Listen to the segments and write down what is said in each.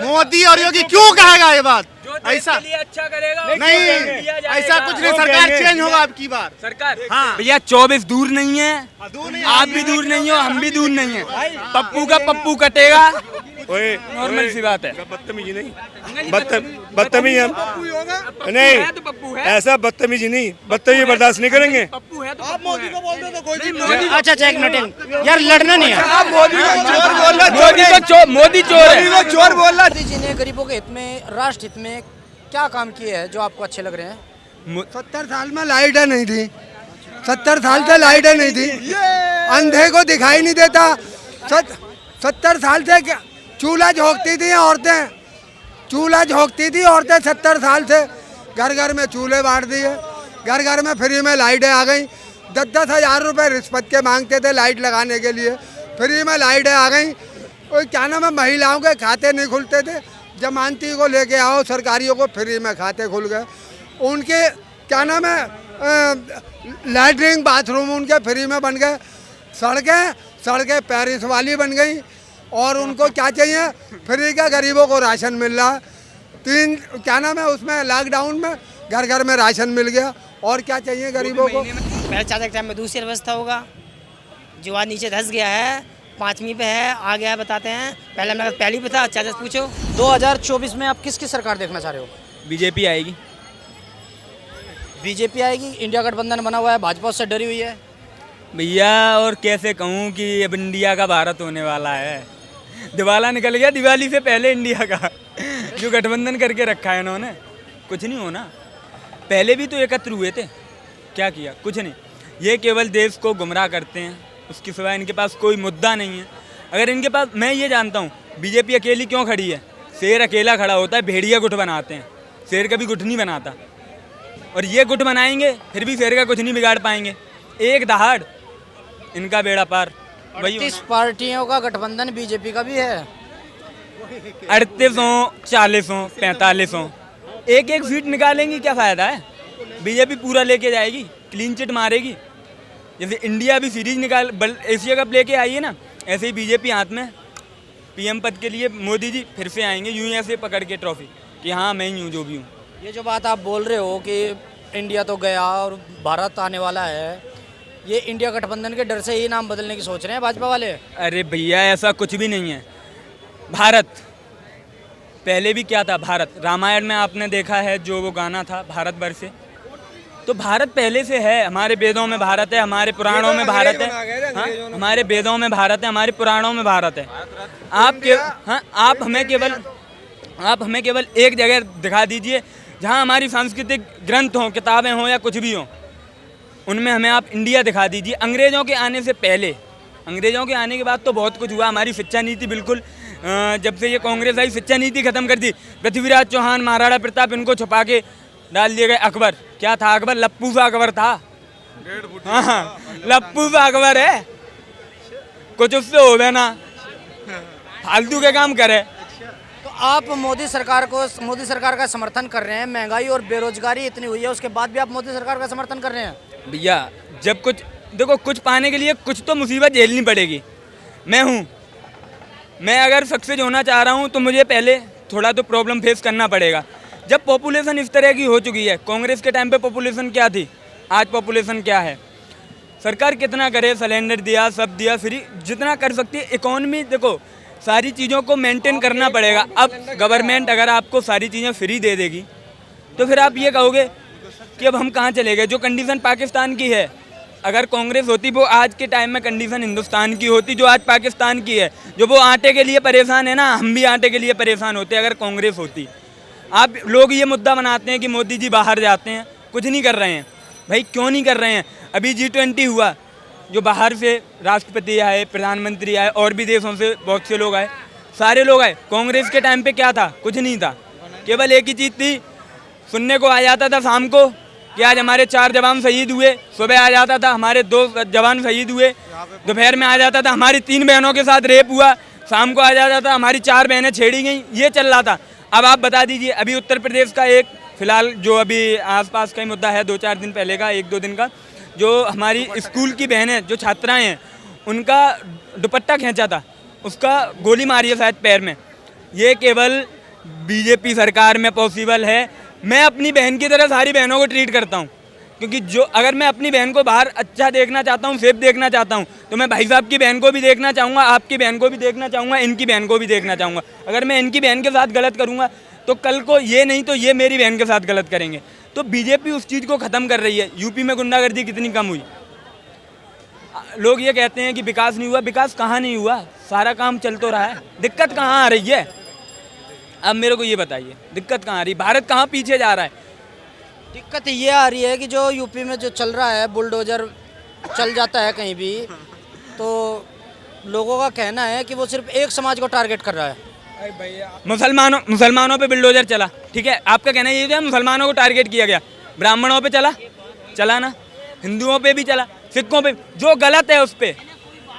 मोदी और योगी क्यों कहेगा ये बात? ऐसा अच्छा करेगा नहीं, ऐसा कुछ नहीं। सरकार चेंज होगा अब की बार। सरकार। हाँ। भैया 24 दूर नहीं है, दूर नहीं, आप भी दूर नहीं हो, हम भी दूर नहीं है। पप्पू का पप्पू कटेगा, नॉर्मल सी बात है। बदतमीजी नहीं, बदतमीजी हम नहीं, तो पप्पू है, ऐसा बदतमीजी नहीं, बदतमीजी बर्दाश्त नहीं करेंगे। पप्पू है तो आप मोदी को बोल दो तो कोई चीज मोदी अच्छा अच्छा, एक मिनट यार, लड़ना नहीं है। आप मोदी को चोर बोल रहा मोदी चोर है। चोर बोल रहा। मोदी जी ने गरीबों के हित में, राष्ट्र हित में क्या काम किए हैं जो आपको अच्छे लग रहे हैं? 70 साल में लाइटें नहीं थी, 70 साल से लाइटें नहीं थी, अंधे को दिखाई नहीं देता। 70 साल से चूल्हा झोंकती थी औरतें, चूल्हा झोंकती थी औरतें 70 साल से। घर घर में चूल्हे बांट दिए, घर घर में फ्री में लाइटें आ गई। 10-10 हज़ार रुपये रिश्वत के मांगते थे लाइट लगाने के लिए, फ्री में लाइटें आ गई। और क्या नाम है, महिलाओं के खाते नहीं खुलते थे, जमानती को लेके आओ, सरकारियों को फ्री में खाते खुल गए। उनके क्या नाम है, लैट्रिन बाथरूम उनके फ्री में बन गए। सड़कें पेरिस वाली बन गई। और उनको क्या चाहिए, फ्री का गरीबों को राशन मिल रहा है। 3 क्या नाम है उसमें, लॉकडाउन में घर घर में राशन मिल गया। और क्या चाहिए गरीबों को? पहले 4 एग्जाम में दूसरी व्यवस्था होगा, जो आज नीचे धस गया है 5वीं पे है, आ गया है बताते हैं। पहले मेरा पहली पे था, अच्छा पूछो। 2024 में आप किसकी सरकार देखना चाह रहे हो? बीजेपी आएगी। बीजेपी आएगी। इंडिया गठबंधन बना हुआ है, भाजपा उससे डरी हुई है। भैया और कैसे कहूँ कि अब इंडिया का भारत होने वाला है। दिवाला निकल गया दिवाली से पहले इंडिया का। जो गठबंधन करके रखा है इन्होंने, कुछ नहीं होना। पहले भी तो एकत्र हुए थे, क्या किया? कुछ नहीं। ये केवल देश को गुमराह करते हैं, उसके सिवाय इनके पास कोई मुद्दा नहीं है। अगर इनके पास, मैं ये जानता हूँ बीजेपी अकेली क्यों खड़ी है। शेर अकेला खड़ा होता है, भेड़िया गुट बनाते हैं, शेर कभी गुट नहीं बनाता। और ये गुट बनाएंगे फिर भी शेर का कुछ नहीं बिगाड़ पाएंगे। एक दहाड़ इनका बेड़ा पार। 38 पार्टियों का गठबंधन बीजेपी का भी है। 3800, 4000, 4500, एक सीट निकालेंगी, क्या फ़ायदा है? बीजेपी पूरा लेके जाएगी, क्लीन चिट मारेगी। जैसे इंडिया भी सीरीज निकाल एशिया कप लेके आई है ना, ऐसे ही बीजेपी हाथ में पीएम पद के लिए मोदी जी फिर से आएंगे, यूं ऐसे पकड़ के ट्रॉफी कि हाँ मैं ही हूँ जो भी हूँ। ये जो बात आप बोल रहे हो कि इंडिया तो गया और भारत आने वाला है, ये इंडिया गठबंधन के डर से ही नाम बदलने की सोच रहे हैं भाजपा वाले? अरे भैया ऐसा कुछ भी नहीं है। भारत पहले भी क्या था, भारत रामायण में आपने देखा है जो वो गाना था भारतवर्ष से, तो भारत पहले से है। हमारे वेदों में भारत है, हमारे पुराणों में भारत है। हाँ, हमारे वेदों में भारत है, हमारे पुराणों में भारत है। आप हमें केवल एक जगह दिखा दीजिए जहाँ हमारी सांस्कृतिक ग्रंथ हों, किताबें हों या कुछ भी हों, उनमें हमें आप इंडिया दिखा दीजिए। अंग्रेज़ों के आने से पहले, अंग्रेज़ों के आने के बाद तो बहुत कुछ हुआ। हमारी शिक्षा नीति बिल्कुल, जब से ये कांग्रेस आई शिक्षा नीति खत्म कर दी। पृथ्वीराज चौहान, महाराणा प्रताप, इनको छुपा के डाल दिए गए। अकबर क्या था? अकबर लप्पू सा अकबर था। हाँ, लप्पू सा अकबर है, कुछ उससे हो गया ना, फालतू के काम करे। तो आप मोदी सरकार का समर्थन कर रहे हैं। महंगाई और बेरोजगारी इतनी हुई है, उसके बाद भी आप मोदी सरकार का समर्थन कर रहे हैं? भैया जब कुछ देखो, कुछ पाने के लिए कुछ तो मुसीबत झेलनी पड़ेगी। मैं अगर सक्सेस होना चाह रहा हूँ तो मुझे पहले थोड़ा तो प्रॉब्लम फेस करना पड़ेगा। जब पॉपुलेशन इस तरह की हो चुकी है, कांग्रेस के टाइम पे पॉपुलेशन क्या थी, आज पॉपुलेशन क्या है। सरकार कितना करे, सिलेंडर दिया, सब दिया फ्री, जितना कर सकती है। इकोनॉमी देखो, सारी चीज़ों को मेंटेन करना पड़ेगा। अब गवर्नमेंट अगर आपको सारी चीज़ें फ्री दे देगी तो फिर आप ये कहोगे कि अब हम कहाँ चले गए। जो कंडीशन पाकिस्तान की है, अगर कांग्रेस होती वो आज के टाइम में कंडीशन हिंदुस्तान की होती जो आज पाकिस्तान की है। जो वो आटे के लिए परेशान है ना, हम भी आटे के लिए परेशान होते अगर कांग्रेस होती। आप लोग ये मुद्दा बनाते हैं कि मोदी जी बाहर जाते हैं, कुछ नहीं कर रहे हैं। भाई क्यों नहीं कर रहे हैं? अभी G20 हुआ, जो बाहर से राष्ट्रपति आए, प्रधानमंत्री आए, और भी देशों से बहुत से लोग आए, सारे लोग आए। कांग्रेस के टाइम पे क्या था? कुछ नहीं था। केवल एक ही चीज़ थी, सुनने को आ जाता था शाम को कि आज हमारे 4 जवान शहीद हुए, सुबह आ जाता था हमारे 2 जवान शहीद हुए, दोपहर में आ जाता था हमारी 3 बहनों के साथ रेप हुआ, शाम को आ जाता था हमारी 4 बहनें छेड़ी गई। ये चल रहा था। अब आप बता दीजिए, अभी उत्तर प्रदेश का एक फिलहाल जो अभी आसपास का ही मुद्दा है, 2-4 दिन पहले का, 1-2 दिन का, जो हमारी स्कूल की बहनें जो छात्राएं हैं उनका दुपट्टा खींचा था, उसका गोली मारी है शायद पैर में। ये केवल बीजेपी सरकार में पॉसिबल है। मैं अपनी बहन की तरह सारी बहनों को ट्रीट करता हूँ, क्योंकि जो अगर मैं अपनी बहन को बाहर अच्छा देखना चाहता हूँ, सेफ देखना चाहता हूँ, तो मैं भाई साहब की बहन को भी देखना चाहूँगा, आपकी बहन को भी देखना चाहूँगा, इनकी बहन को भी देखना चाहूँगा। अगर मैं इनकी बहन के साथ गलत करूँगा तो कल को ये नहीं तो ये मेरी बहन के साथ गलत करेंगे। तो बीजेपी उस चीज़ को ख़त्म कर रही है। यूपी में गुंडागर्दी कितनी कम हुई। लोग ये कहते हैं कि विकास नहीं हुआ, विकास कहाँ नहीं हुआ, सारा काम चल तो रहा है। दिक्कत कहाँ आ रही है? अब मेरे को ये बताइए, दिक्कत कहाँ आ रही है? भारत कहाँ पीछे जा रहा है? दिक्कत ये आ रही है कि जो यूपी में जो चल रहा है, बुलडोजर चल जाता है कहीं भी, तो लोगों का कहना है कि वो सिर्फ एक समाज को टारगेट कर रहा है। मुसलमानों पे बुलडोजर चला, ठीक है, आपका कहना ये है मुसलमानों को टारगेट किया गया। ब्राह्मणों पे चला ना, हिंदुओं पे भी चला, सिखों पे, जो गलत है उस पे,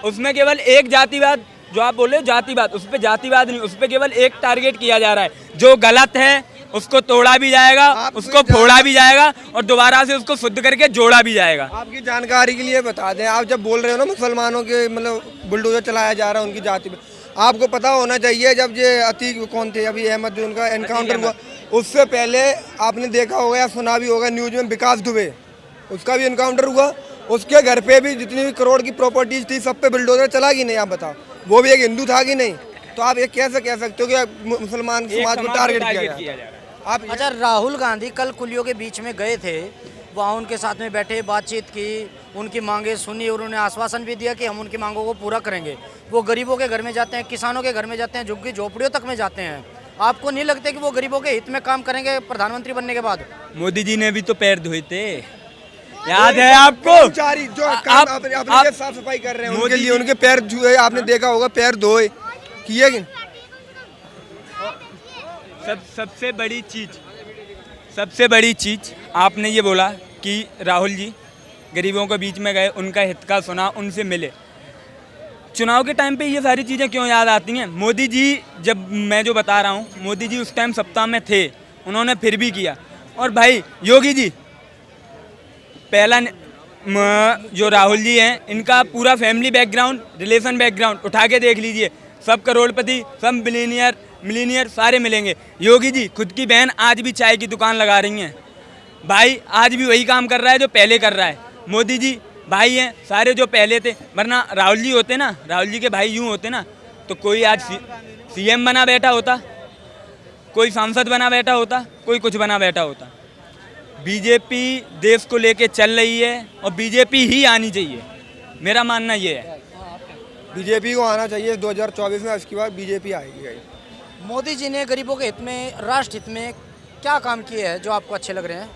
उसमें केवल एक जातिवाद, जो आप बोले जातिवाद, उस पे जातिवाद नहीं, उस पे केवल एक टारगेट किया जा रहा है। जो गलत है उसको तोड़ा भी जाएगा, उसको फोड़ा भी जाएगा और दोबारा से उसको शुद्ध करके जोड़ा भी जाएगा। आपकी जानकारी के लिए बता दें, आप जब बोल रहे हो ना मुसलमानों के मतलब बुलडोजर चलाया जा रहा है उनकी जाति में, आपको पता होना चाहिए जब ये अतीक कौन थे, अभी अहमद जो उनका एनकाउंटर हुआ, उससे पहले आपने देखा होगा या सुना भी होगा न्यूज में, विकास दुबे, उसका भी एनकाउंटर हुआ। उसके घर पे भी जितनी भी करोड़ की प्रॉपर्टीज थी सब पे बुलडोजर चला कि नहीं, आप बताओ। वो भी एक हिंदू था कि नहीं? तो आप ये कैसे कह सकते हो कि मुसलमान समाज को टारगेट किया जा रहा है? आप अच्छा, राहुल गांधी कल कुलियों के बीच में गए थे, वहाँ उनके साथ में बैठे, बातचीत की, उनकी मांगे सुनी और उन्होंने आश्वासन भी दिया कि हम उनकी मांगों को पूरा करेंगे। वो गरीबों के घर में जाते हैं, किसानों के घर में जाते हैं, झुग्गी झोपड़ियों तक में जाते हैं। आपको नहीं लगता कि वो गरीबों के हित में काम करेंगे प्रधानमंत्री बनने के बाद? मोदी जी ने भी तो पैर धोए थे, याद है आपको? जो आप साफ सफाई कर रहे हैं उनके लिए उनके पैर छुए, आपने देखा होगा, पैर धोए किए कि? सबसे बड़ी चीज़ आपने ये बोला कि राहुल जी गरीबों के बीच में गए, उनका हित का सुना, उनसे मिले। चुनाव के टाइम पे ये सारी चीज़ें क्यों याद आती हैं? मोदी जी, जब मैं जो बता रहा हूँ, मोदी जी उस टाइम सत्ता में थे, उन्होंने फिर भी किया। और भाई योगी जी, पहला जो राहुल जी हैं, इनका पूरा फैमिली बैकग्राउंड, रिलेशन बैकग्राउंड उठा के देख लीजिए, सब करोड़पति, सब मिलीनियर सारे मिलेंगे। योगी जी खुद की बहन आज भी चाय की दुकान लगा रही हैं, भाई आज भी वही काम कर रहा है जो पहले कर रहा है। मोदी जी भाई हैं सारे जो पहले थे, वरना राहुल जी होते ना, राहुल जी के भाई यूँ होते ना, तो कोई आज सीएम बना बैठा होता, कोई सांसद बना बैठा होता, कोई कुछ बना बैठा होता। बीजेपी देश को लेके चल रही है और बीजेपी ही आनी चाहिए, मेरा मानना ये है। बीजेपी को आना चाहिए 2024 में, उसके बाद बीजेपी आएगी। मोदी जी ने गरीबों के हित में, राष्ट्र हित में क्या काम किए हैं जो आपको अच्छे लग रहे हैं?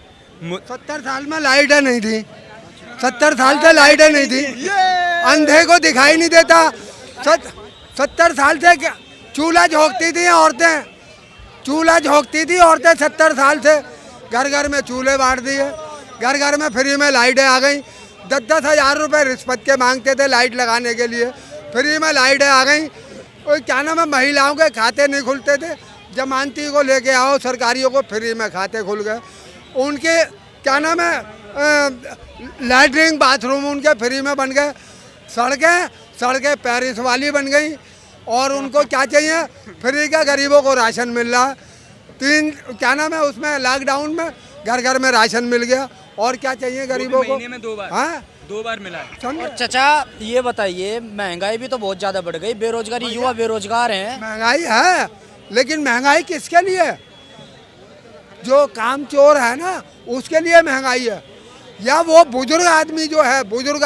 70 साल में लाइटें नहीं थी, 70 साल से लाइटें नहीं थी, अंधे को दिखाई नहीं देता। 70 साल से चूल्हा झोंकती थी औरतें, चूल्हा झोंकती थी औरतें 70 साल से। घर घर में चूल्हे बांट दिए, घर घर में फ्री में लाइटें आ गई। 10-10 हज़ार रुपये रिश्वत के मांगते थे लाइट लगाने के लिए, फ्री में लाइटें आ गई। और क्या नाम है, महिलाओं के खाते नहीं खुलते थे, जमानती को लेके आओ, सरकारियों को फ्री में खाते खुल गए। उनके क्या नाम है, लैट्रिन बाथरूम उनके फ्री में बन गए। सड़कें पेरिस वाली बन गई। और उनको क्या चाहिए, फ्री का गरीबों को राशन मिल रहा है। 3 क्या नाम है उसमें, लॉकडाउन में घर घर में राशन मिल गया। और क्या चाहिए गरीबों को? महीने में 2 बार, हाँ 2 बार मिला है। और चचा ये बताइए, महंगाई भी तो बहुत ज़्यादा बढ़ गई, बेरोजगारी, युवा बेरोजगार हैं। महंगाई है, लेकिन महंगाई किसके लिए? जो काम चोर है ना, उसके लिए महंगाई है। या वो बुजुर्ग आदमी जो है, बुजुर्ग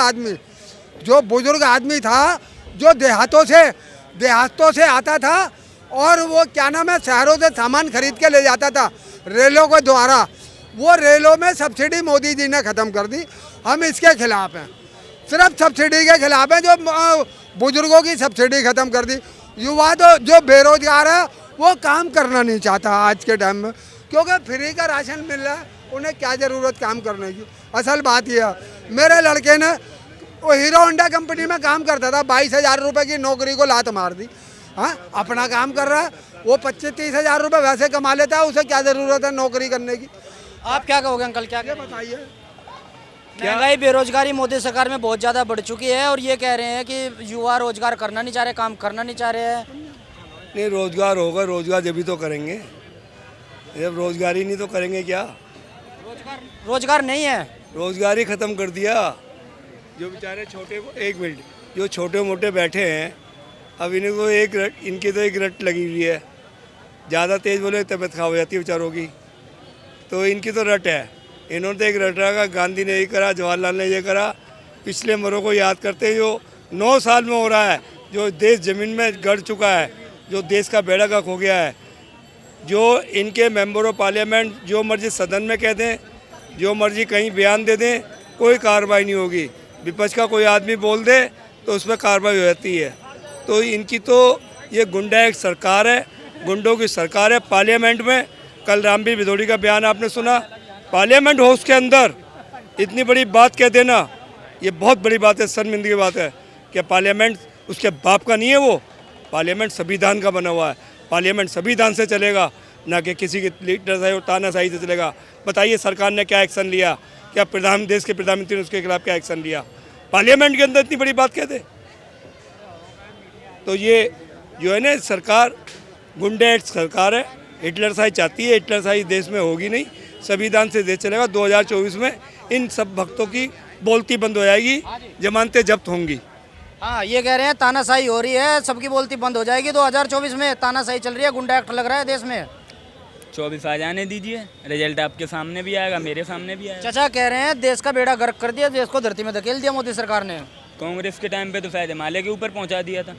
आदमी था जो देहातों से आता था और वो क्या नाम है, शहरों से सामान खरीद के ले जाता था रेलों के द्वारा। वो रेलों में सब्सिडी मोदी जी ने ख़त्म कर दी। हम इसके खिलाफ हैं, सिर्फ सब्सिडी के खिलाफ हैं, जो बुजुर्गों की सब्सिडी ख़त्म कर दी। युवा तो जो बेरोजगार है वो काम करना नहीं चाहता आज के टाइम में, क्योंकि फ्री का राशन मिल रहा है, उन्हें क्या ज़रूरत काम करने की। असल बात यह है, मेरे लड़के ने वो हीरो होंडा कंपनी में काम करता था, 22,000 रुपये की नौकरी को लात मार दी। हाँ, अपना काम कर रहा है, वो 25-30 हज़ार रुपये वैसे कमा लेता है, उसे क्या ज़रूरत है नौकरी करने की? आप क्या कहोगे अंकल, क्या बताइए। महंगाई बेरोजगारी मोदी सरकार में बहुत ज़्यादा बढ़ चुकी है और ये कह रहे हैं कि युवा रोजगार करना नहीं चाह रहे, काम करना नहीं चाह रहे हैं। नहीं, रोजगार होगा, रोजगार जब भी तो करेंगे, जब रोजगार ही नहीं तो करेंगे क्या? रोजगार नहीं है। रोजगार ही ख़त्म कर दिया। जो बेचारे छोटे, एक मिनट, जो छोटे मोटे बैठे हैं, अब इन्हें को इनकी तो एक रट लगी हुई है, ज़्यादा तेज़ बोले तबीयत खराब हो जाती है बेचारों की, तो इनकी तो रट है। इन्होंने तो एक रट रखा, गांधी ने ये करा, जवाहरलाल ने ये करा, पिछले मरों को याद करते जो 9 साल में हो रहा है, जो देश ज़मीन में गड़ चुका है, जो देश का बेड़ा गर्क हो गया है, जो इनके मेंबर ऑफ पार्लियामेंट जो मर्जी सदन में कह दें, जो मर्जी कहीं बयान दे दें, कोई कार्रवाई नहीं होगी। विपक्ष का कोई आदमी बोल दे तो उस पर कार्रवाई हो जाती है। तो इनकी तो ये गुंडा एक सरकार है, गुंडों की सरकार है। पार्लियामेंट में कल रामबीर भिदोड़ी का बयान आपने सुना, पार्लियामेंट हाउस के अंदर इतनी बड़ी बात कह देना, ये बहुत बड़ी बात है, शर्मिंदगी की बात है कि पार्लियामेंट उसके बाप का नहीं है, वो पार्लियामेंट संविधान का बना हुआ है। पार्लियामेंट संविधान से चलेगा, ना कि किसी की लीडरशाही और तानाशाही से चलेगा। बताइए सरकार ने क्या एक्शन लिया, क्या देश के प्रधानमंत्री ने उसके खिलाफ क्या एक्शन लिया? पार्लियामेंट के अंदर इतनी बड़ी बात कह दे। तो ये जो है ना सरकार, गुंडे सरकार है, हिटलरशाही चाहती है, हिटलरशाही देश में होगी नहीं, संविधान से देश चलेगा। 2024 में इन सब भक्तों की बोलती बंद हो जाएगी, जमानतें जब्त होंगी। हाँ, ये कह रहे हैं तानाशाही हो रही है, सबकी बोलती बंद हो जाएगी। 2024 में तानाशाही चल रही है, गुंडा एक्ट लग रहा है देश में। 24 आ जाने दीजिए, रिजल्ट आपके सामने भी आएगा, मेरे सामने भी आएगा। चाचा कह रहे हैं देश का बेड़ा गर्क कर दिया, देश को धरती में धकेल दिया मोदी सरकार ने। कांग्रेस के टाइम पे तो शायद हिमालय के ऊपर पहुंचा दिया था।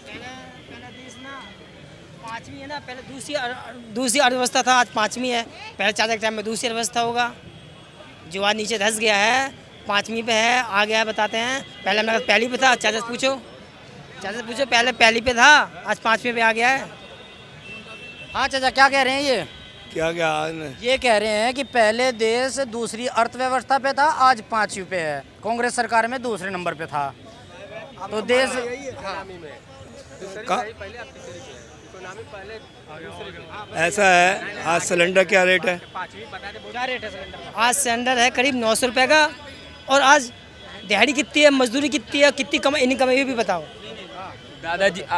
पहला देश ना 5वीं है ना, पहले दूसरी अर्थव्यवस्था था, आज 5वीं है। पहले चाचा के टाइम में दूसरी अर्थव्यवस्था होगा, जो आज नीचे धंस गया है, 5वीं पे है, आ गया है बताते हैं। पहले मेरा पहली पे था, चाचा से पूछो, पहले पहली पे था, आज 5वीं पे आ गया है। हाँ चाचा क्या कह रहे हैं ये? क्या ये कह रहे हैं कि पहले देश दूसरी अर्थव्यवस्था पे था, आज 5वीं पे है। कांग्रेस सरकार में दूसरे नंबर पे था, तो देश ऐसा है। आज सिलेंडर क्या रेट है? क्या रेट है सिलेंडर? आज सिलेंडर है करीब 900 रुपये का। और आज दिहाड़ी कितनी है, मजदूरी कितनी है, कितनी कमाई, इनकी कमाई भी बताओ।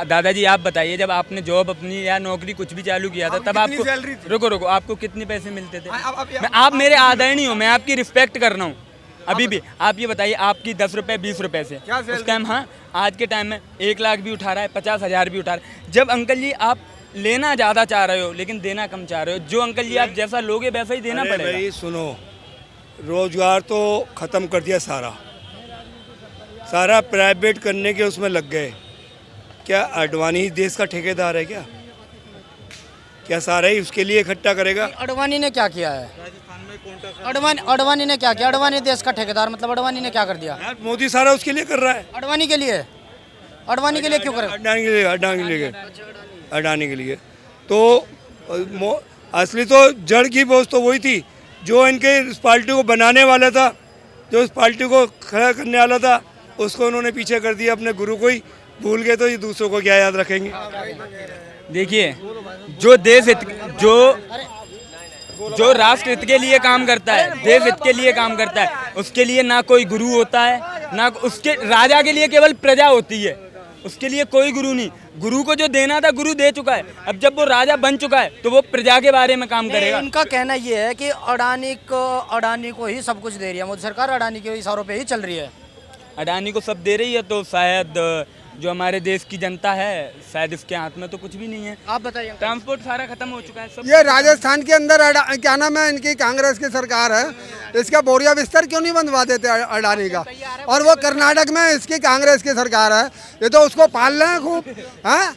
दादाजी आप बताइए, जब आपने जॉब अपनी या नौकरी कुछ भी चालू किया था, तब आपको रुको आपको कितने पैसे मिलते थे? आप मेरे आदरणीय हो, मैं आपकी रिस्पेक्ट कर रहा हूँ अभी भी। आप ये बताइए, आपकी 10 रुपये 20 रुपये से उस टाइम, हाँ आज के टाइम में 1 लाख भी उठा रहा है, 50,000 भी उठा रहा है। जब अंकल जी आप लेना ज़्यादा चाह रहे हो लेकिन देना कम चाह रहे हो, जो अंकल जी आप जैसा लोगे वैसा ही देना पड़ेगा। भाई सुनो, रोजगार तो ख़त्म कर दिया, सारा प्राइवेट करने के उसमें लग गए। क्या अडवाणी ही देश का ठेकेदार है क्या सारा ही उसके लिए इकट्ठा करेगा? अडवाणी ने क्या किया है? अडवाणी ने क्या किया? अडवाणी देश का ठेकेदार, मतलब अडवाणी ने क्या कर दिया? यार मोदी सारा उसके लिए कर रहा है। अडवाणी के लिए? अडवाणी के लिए क्यों करे? अडानी के लिए तो असली तो जड़ की बोझ तो वही थी, जो इनके इस पार्टी को बनाने वाला था, जो इस पार्टी को खड़ा करने वाला था, उसको उन्होंने पीछे कर दिया। अपने गुरु को ही भूल गए, तो ये दूसरों को क्या याद रखेंगे? देखिए, जो देश हित, जो राष्ट्र हित के लिए काम करता है, देश हित के लिए काम करता है, उसके लिए ना कोई गुरु होता है, ना उसके राजा के लिए केवल प्रजा होती है, उसके लिए कोई गुरु नहीं। गुरु को जो देना था गुरु दे चुका है, अब जब वो राजा बन चुका है तो वो प्रजा के बारे में काम करेगा। इनका कहना ये है कि अडानी को ही सब कुछ दे रही है मोदी सरकार, अडानी के इशारों पे ही चल रही है। अडानी को सब दे रही है तो शायद जो हमारे देश की जनता है, शायद इसके हाथ में तो कुछ भी नहीं है। आप बताइए। ट्रांसपोर्ट सारा खत्म हो चुका है सब। ये राजस्थान के अंदर क्या नाम है, इनकी कांग्रेस की सरकार है, इसका बोरिया बिस्तर क्यों नहीं बनवा देते अडानी का? और वो कर्नाटक में इसकी कांग्रेस की सरकार है, ये तो उसको पाल रहे हैं खूब, हैं?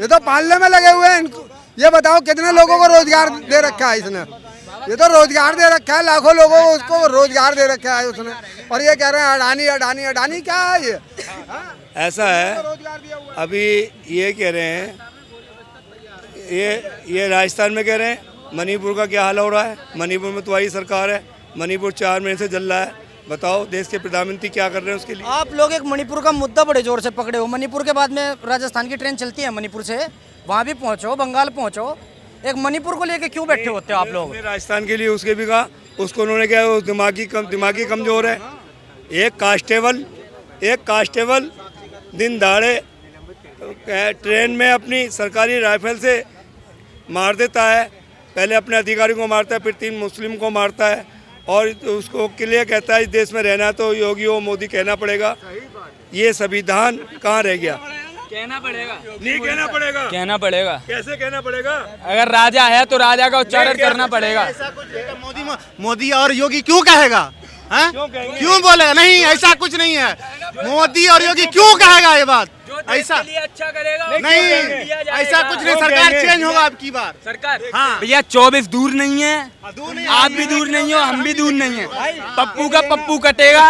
ये तो पालने में लगे हुए हैं इनको। ये बताओ कितने लोगों को रोजगार दे रखा है इसने? ये तो रोजगार दे रखा है, लाखों लोगों को उसको रोजगार दे रखा है उसने, और ये कह रहे हैं अडानी अडानी अडानी। क्या है ये? ऐसा है, अभी ये कह रहे हैं, ये राजस्थान में कह रहे हैं मणिपुर का क्या हाल हो रहा है। मणिपुर में तुम्हारी सरकार है, मणिपुर 4 महीने से जल रहा है। बताओ देश के प्रधानमंत्री क्या कर रहे हैं उसके लिए? आप लोग एक मणिपुर का मुद्दा बड़े जोर से पकड़े हो। मणिपुर के बाद में राजस्थान की ट्रेन चलती है मणिपुर से, वहाँ भी पहुँचो, बंगाल पहुँचो। एक मणिपुर को लेके क्यों बैठे होते हो आप लोग? राजस्थान के लिए उसके भी कहा, उसको उन्होंने क्या, वो दिमागी कमजोर है। एक कांस्टेबल दिन दहाड़े ट्रेन में अपनी सरकारी राइफल से मार देता है, पहले अपने अधिकारी को मारता है, फिर 3 मुस्लिम को मारता है और उसको क्लियर कहता है इस देश में रहना तो योगी और मोदी कहना पड़ेगा। ये संविधान कहाँ रह गया? कहना पड़ेगा, नहीं कहना पड़ेगा, कहना पड़ेगा। कैसे कहना पड़ेगा? अगर राजा है तो राजा का उच्चारण करना पड़ेगा। मोदी और योगी क्यों कहेगा? हैं? क्यों बोलेगा? नहीं, ऐसा कुछ नहीं है। मोदी और योगी क्यों कहेगा ये बात? ऐसा अच्छा करेगा नहीं, ऐसा कुछ नहीं। सरकार चेंज होगा अब की बार। सरकार। हाँ। भैया 24 दूर नहीं है, दूर नहीं, आप भी दूर नहीं हो, हम भी दूर नहीं है। पप्पू का पप्पू कटेगा,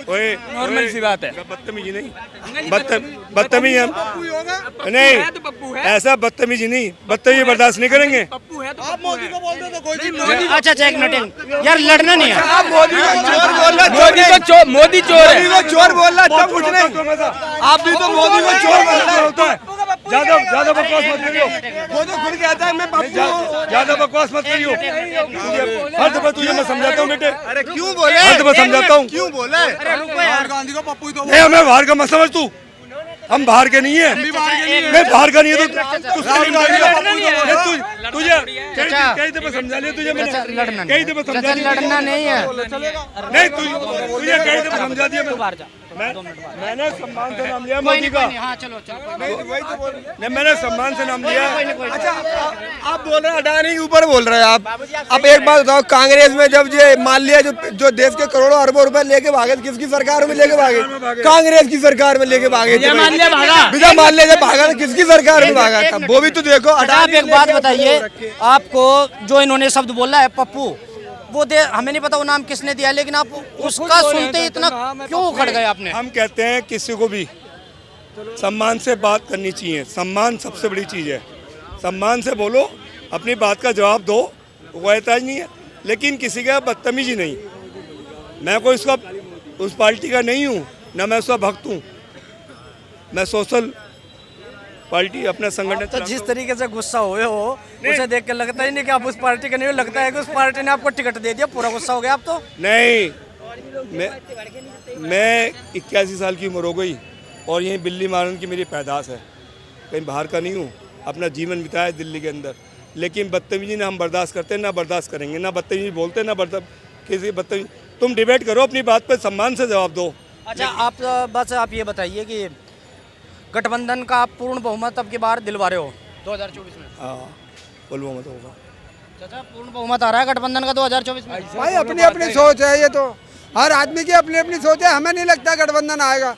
ओए नॉर्मल सी बात है। बदतमीजी नहीं, बदतमीजी नहीं, तो पप्पू है, ऐसा बदतमीजी नहीं, बदतमीजी बर्दाश्त नहीं करेंगे। पप्पू है तो आप मोदी को बोल दो तो कोई चीज अच्छा अच्छा, एक मिनट यार, लड़ना नहीं है। मोदी चोर है। चोर बोल रहा है, कुछ नहीं। आप भी तो मोदी को चोर बोलता है। ज्यादा बकवास मत करियो, वो तो खुद कहता है मैं पप्पू हूं। ज्यादा बकवास मत करियो, हर दफा तुझे मैं समझाता हूँ बेटे। अरे क्यों बोले? हर दफा समझाता हूँ, क्यों बोले? गांधी को पप्पू तो नहीं हमें बाहर का मत समझ तू, हम बाहर के नहीं है, मैं बाहर का नहीं है तो तुझे कई दफा समझा लिया, तुझे लड़ना कई दफा समझा दिया, लड़ना नहीं है। नहीं तुझे कई दफा समझा दिया। मैंने सम्मान से नाम लिया मोदी का। हाँ चलो चलो, नहीं मैंने सम्मान से नाम लिया। अच्छा आप बोल रहे हैं अडानी के ऊपर बोल रहे हैं आप। अब एक बात बताओ, कांग्रेस में जब ये मान लिया जो देश के करोड़ों अरबों रुपए लेके भागे, किसकी सरकार में लेके भागे? कांग्रेस की सरकार में लेके भागे। बिना मान लिया जब भागा तो किसकी सरकार में भागा था? वो भी तो देखो। आप एक बात बताइए, आपको जो इन्होंने शब्द बोला है पप्पू, वो हमें नहीं पता वो नाम किसने दिया, लेकिन आप उसका सुनते इतना क्यों उखड़ गए आपने? हम कहते हैं किसी को भी सम्मान से बात करनी चाहिए, सम्मान सबसे बड़ी चीज़ है। सम्मान से बोलो, अपनी बात का जवाब दो, वो एतराज नहीं है, लेकिन किसी का बदतमीजी नहीं। मैं कोई उसका उस पार्टी का नहीं हूँ, ना मैं उसका भक्त हूँ। मैं सोशल पार्टी अपना संगठन तो जिस तरीके से गुस्सा हुए हो उसे देख के लगता ही नहीं कि आप उस पार्टी के नहीं हो, लगता है कि उस पार्टी ने आपको टिकट दे दिया, पूरा गुस्सा हो गया आप तो। नहीं, मैं 81 साल की उम्र हो गई और यहीं बिल्ली मारन की मेरी पैदाश है, कहीं बाहर का नहीं हूँ। अपना जीवन बिताया है दिल्ली के अंदर, लेकिन बदतमीजी ना हम बर्दाश्त करते ना बर्दाश्त करेंगे, ना बदतमीजी बोलते ना किसी बदतमीजी। तुम डिबेट करो, अपनी बात पर सम्मान से जवाब दो। अच्छा आप बस आप ये बताइए कि गठबंधन का आप पूर्ण बहुमत अब की बार दिलवा रहे हो 2024 में? हाँ फुल बहुमत होगा। चाचा पूर्ण बहुमत आ रहा है गठबंधन का 2024 में? भाई अपनी अपनी सोच है, ये तो हर आदमी की अपनी अपनी सोच है। हमें नहीं लगता गठबंधन आएगा,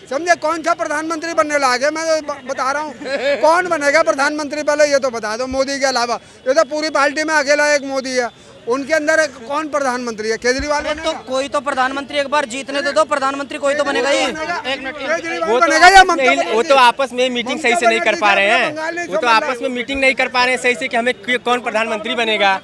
समझे? कौन सा प्रधानमंत्री बनने लागे? मैं तो बता रहा हूँ कौन बनेगा प्रधानमंत्री, पहले ये तो बता दो। मोदी के अलावा ये तो पूरी पार्टी में अकेला एक मोदी है, उनके अंदर कौन प्रधानमंत्री है? केजरीवाल तो कोई तो प्रधानमंत्री एक बार जीतने दो, प्रधानमंत्री कोई तो बनेगा ही। एक मिनट, केजरीवाल बनेगा या ममता बनर्जी? वो तो आपस में मीटिंग सही से नहीं कर पा रहे हैं, बंगाली वो तो आपस में मीटिंग नहीं कर पा रहे हैं सही से कि हमें कौन प्रधानमंत्री बनेगा।